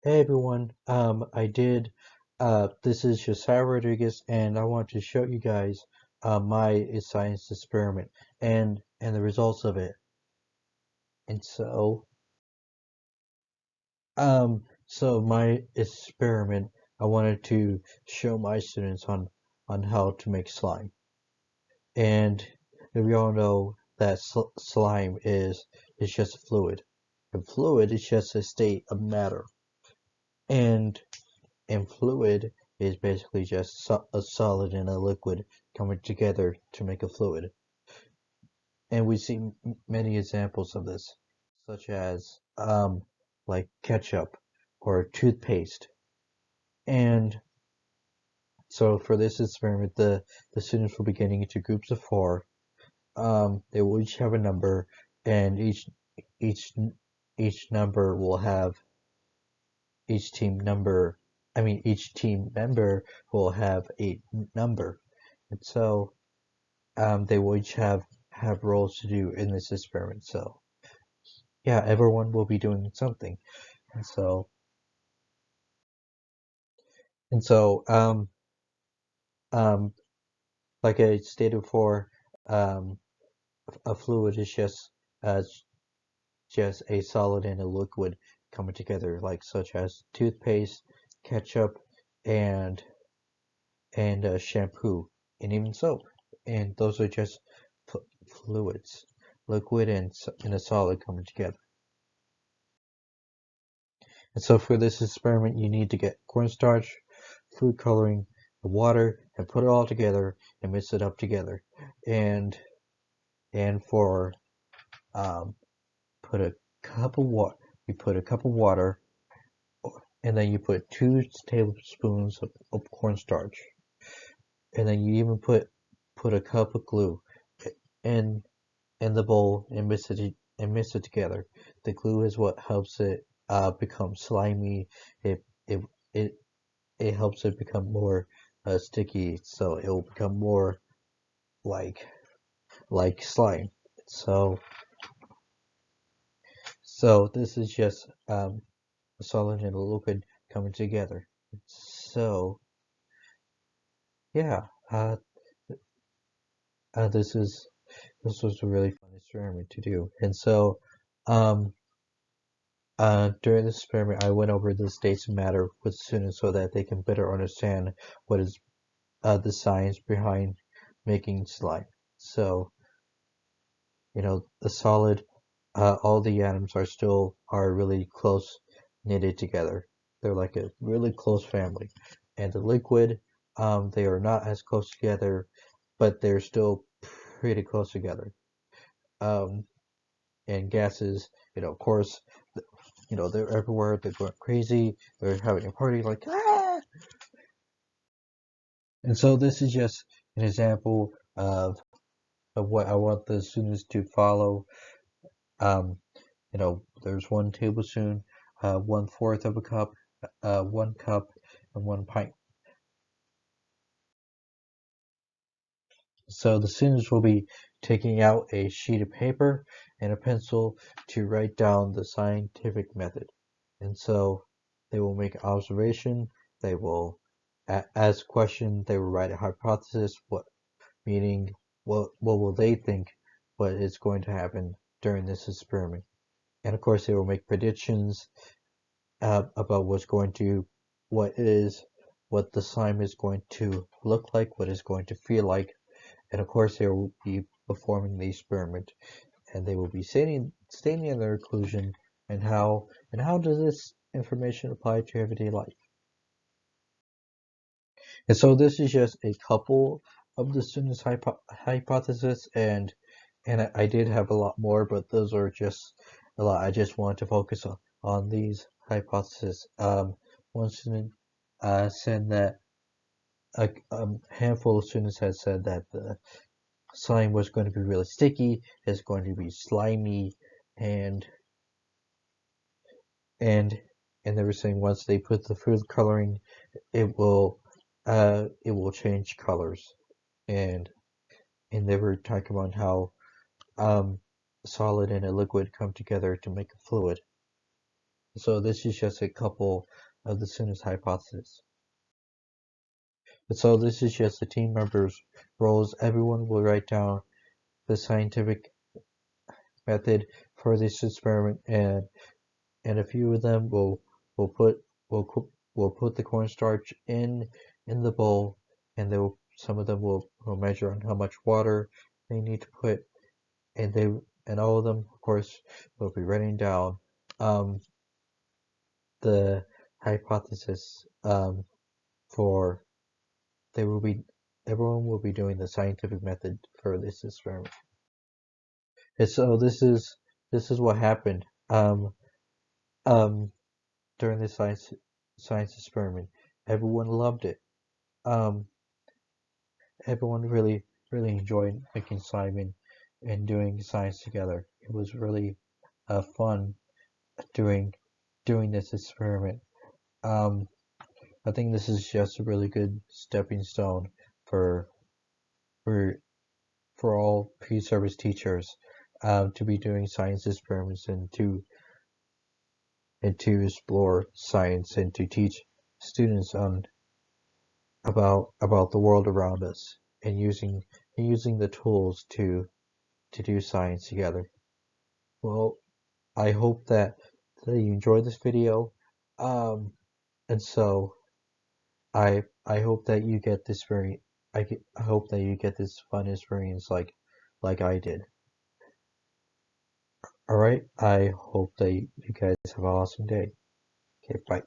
Hey everyone, this is Josiah Rodriguez and I want to show you guys my science experiment and the results of it. And so my experiment, I wanted to show my students on how to make slime. And we all know that slime is just a fluid. And fluid is just a state of matter. And And fluid is basically just a solid and a liquid coming together to make a fluid. And we see many examples of this, such as like ketchup or toothpaste. And so for this experiment, the students will be getting into groups of four. They will each have a number, and each each number will have each team number. I mean, each team member will have a number, and so they will each have roles to do in this experiment. So yeah, everyone will be doing something, and so um, like I stated before, um, a fluid is uh, just a solid and a liquid coming together, like such as toothpaste, ketchup, and shampoo, and even soap. And those are just fluids, liquid and a solid coming together. And so for this experiment, you need to get cornstarch, food coloring, and water, and put it all together and mix it up together. And and for um, put a cup of water, you put a cup of water, and then you put 2 tablespoons of cornstarch, and then you even put a cup of glue in in the bowl and mix it together. The glue is what helps it become slimy. It it it it helps it become more sticky, so it will become more like slime. So so this is just a solid and a liquid coming together. So yeah, this is this was a really fun experiment to do, and so um during this experiment, I went over the states of matter with students so that they can better understand what is the science behind making slime. So, you know, the solid, all the atoms are really close knitted together. They're like a really close family. And the liquid, they are not as close together, but they're still pretty close together. Um, and gases, of course, they're everywhere. They're going crazy. They're having a party like ah. And so this is just an example of what I want the students to follow. Um, there's 1 tablespoon, 1/4 of a cup, 1 cup, and 1 pint. So the students will be taking out a sheet of paper and a pencil to write down the scientific method. And so they will make observation, they will ask question, they will write a hypothesis, meaning what will they think what is going to happen during this experiment. And of course they will make predictions about what is what the slime is going to look like, what it's going to feel like, and of course they will be performing the experiment, and they will be stating their conclusion and how does this information apply to everyday life. And so this is just a couple of the students' hypothesis, and I did have a lot more, but those are just a lot. I just wanted to focus on these hypotheses. One student said that a handful of students had said that the slime was going to be really sticky, it's going to be slimy, and and and they were saying once they put the food coloring, it will change colors, and they were talking about how um solid and a liquid come together to make a fluid. So this is just a couple of the soonest hypotheses. And so this is just the team members' roles. Everyone will write down the scientific method for this experiment, and a few of them will put will put the cornstarch in the bowl, and they will some of them will measure on how much water they need to put, and they and all of them, of course, will be writing down um, the hypothesis for they will be everyone will be doing the scientific method for this experiment. And so this is what happened um, during the science experiment. Everyone loved it. Um, Everyone really enjoyed making slime and doing science together. It was really fun doing this experiment. Um, I think this is just a really good stepping stone for for for all pre-service teachers to be doing science experiments and to explore science and to teach students on about the world around us and using the tools to do science together. Well, I hope that you enjoyed this video. And so I hope that you get this I hope that you get this fun experience like I did. All right. I hope that you guys have an awesome day. Okay, bye.